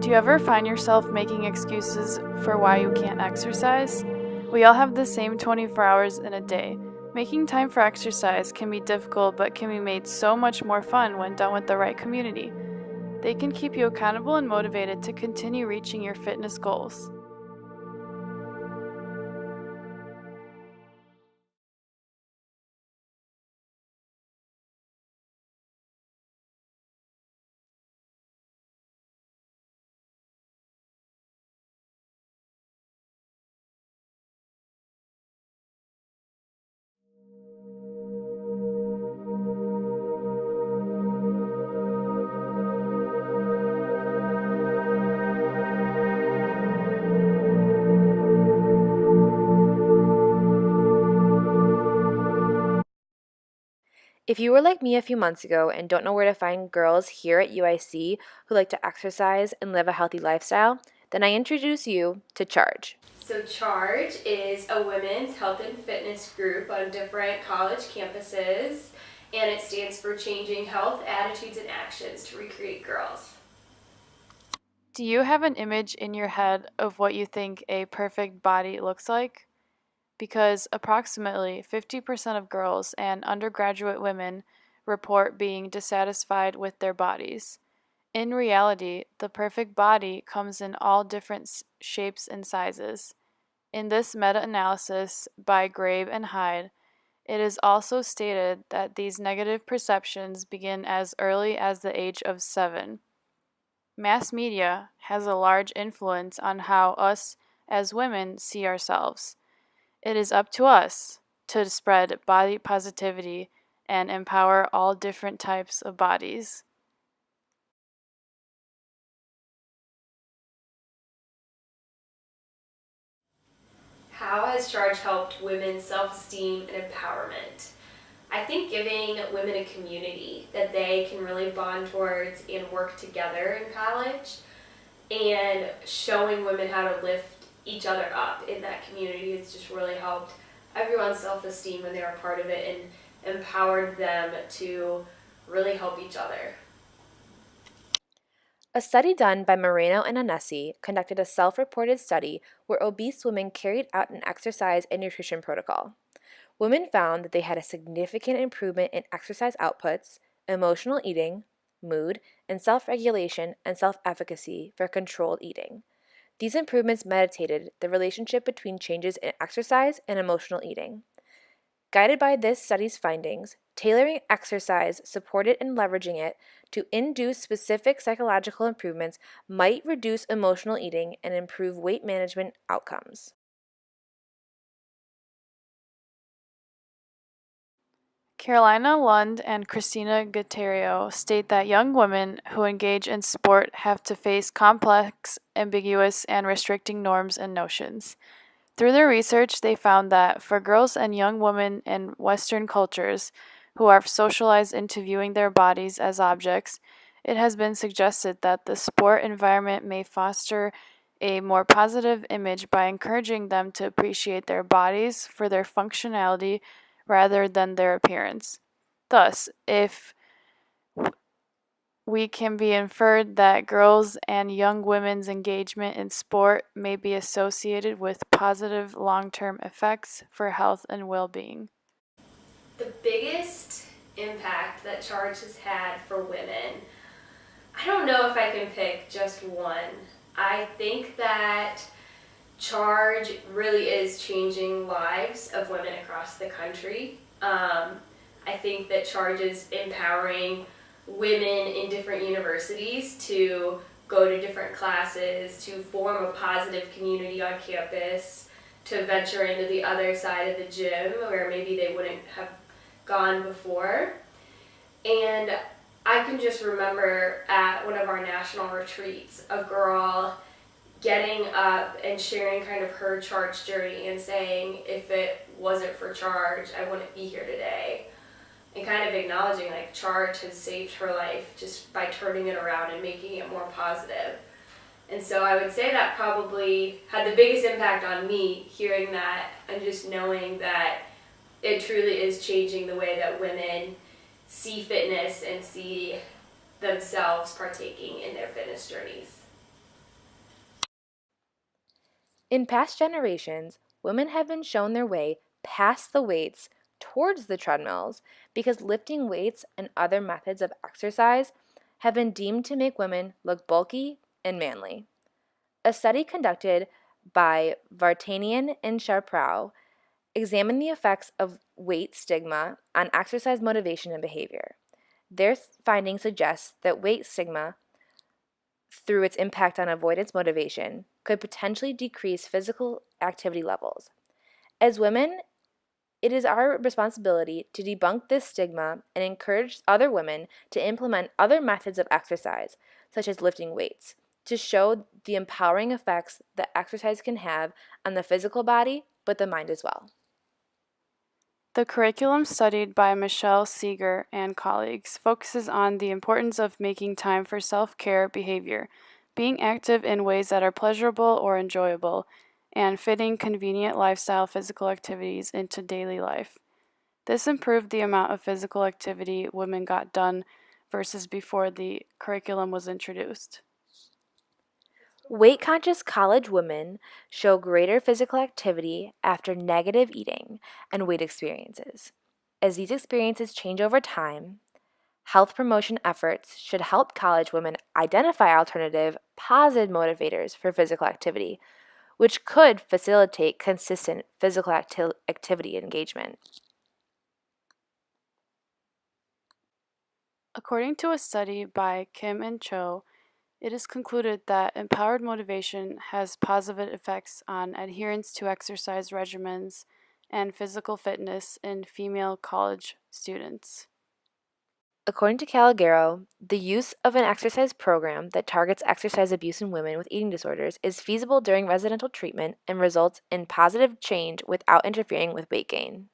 Do you ever find yourself making excuses for why you can't exercise? We all have the same 24 hours in a day. Making time for exercise can be difficult but can be made so much more fun when done with the right community. They can keep you accountable and motivated to continue reaching your fitness goals. If you were like me a few months ago and don't know where to find girls here at UIC who like to exercise and live a healthy lifestyle, then I introduce you to Charge. So Charge is a women's health and fitness group on different college campuses, and it stands for Changing Health, Attitudes, and Actions to Recreate Girls. Do you have an image in your head of what you think a perfect body looks like? Because approximately 50% of girls and undergraduate women report being dissatisfied with their bodies. In reality, the perfect body comes in all different shapes and sizes. In this meta analysis by Grabe and Hyde, it is also stated that these negative perceptions begin as early as the age of 7. Mass media has a large influence on how us as women see ourselves. It is up to us to spread body positivity and empower all different types of bodies. How has Charge helped women's self-esteem and empowerment? I think giving women a community that they can really bond towards and work together in college, and showing women how to lift each other up in that community has just really helped everyone's self-esteem when they were part of it and empowered them to really help each other. A study done by Moreno and Anesi conducted a self-reported study where obese women carried out an exercise and nutrition protocol. Women found that they had a significant improvement in exercise outputs, emotional eating, mood, and self-regulation and self-efficacy for controlled eating. These improvements meditated the relationship between changes in exercise and emotional eating. Guided by this study's findings, tailoring exercise supported and leveraging it to induce specific psychological improvements might reduce emotional eating and improve weight management outcomes. Carolina Lund and Christina Guterrio state that young women who engage in sport have to face complex, ambiguous, and restricting norms and notions. Through their research, they found that for girls and young women in Western cultures who are socialized into viewing their bodies as objects, it has been suggested that the sport environment may foster a more positive image by encouraging them to appreciate their bodies for their functionality rather than their appearance. Thus, if we can be inferred that girls and young women's engagement in sport may be associated with positive long-term effects for health and well-being. The biggest impact that Charge has had for women, I don't know if I can pick just one. I think that Charge really is changing lives of women across the country. I think that Charge is empowering women in different universities to go to different classes, to form a positive community on campus, to venture into the other side of the gym where maybe they wouldn't have gone before. And I can just remember at one of our national retreats, a girl getting up and sharing kind of her Charge journey and saying, if it wasn't for Charge, I wouldn't be here today. And kind of acknowledging like Charge has saved her life just by turning it around and making it more positive. And so I would say that probably had the biggest impact on me, hearing that and just knowing that it truly is changing the way that women see fitness and see themselves partaking in their fitness journeys. In past generations, women have been shown their way past the weights towards the treadmills because lifting weights and other methods of exercise have been deemed to make women look bulky and manly. A study conducted by Vartanian and Charprow examined the effects of weight stigma on exercise motivation and behavior. Their findings suggest that weight stigma, through its impact on avoidance motivation, could potentially decrease physical activity levels. As women, it is our responsibility to debunk this stigma and encourage other women to implement other methods of exercise, such as lifting weights, to show the empowering effects that exercise can have on the physical body, but the mind as well. The curriculum studied by Michelle Seeger and colleagues focuses on the importance of making time for self-care behavior, being active in ways that are pleasurable or enjoyable, and fitting convenient lifestyle physical activities into daily life. This improved the amount of physical activity women got done versus before the curriculum was introduced. Weight-conscious college women show greater physical activity after negative eating and weight experiences. As these experiences change over time, health promotion efforts should help college women identify alternative, positive motivators for physical activity, which could facilitate consistent physical activity engagement. According to a study by Kim and Cho, it is concluded that empowered motivation has positive effects on adherence to exercise regimens and physical fitness in female college students. According to Calogero, the use of an exercise program that targets exercise abuse in women with eating disorders is feasible during residential treatment and results in positive change without interfering with weight gain.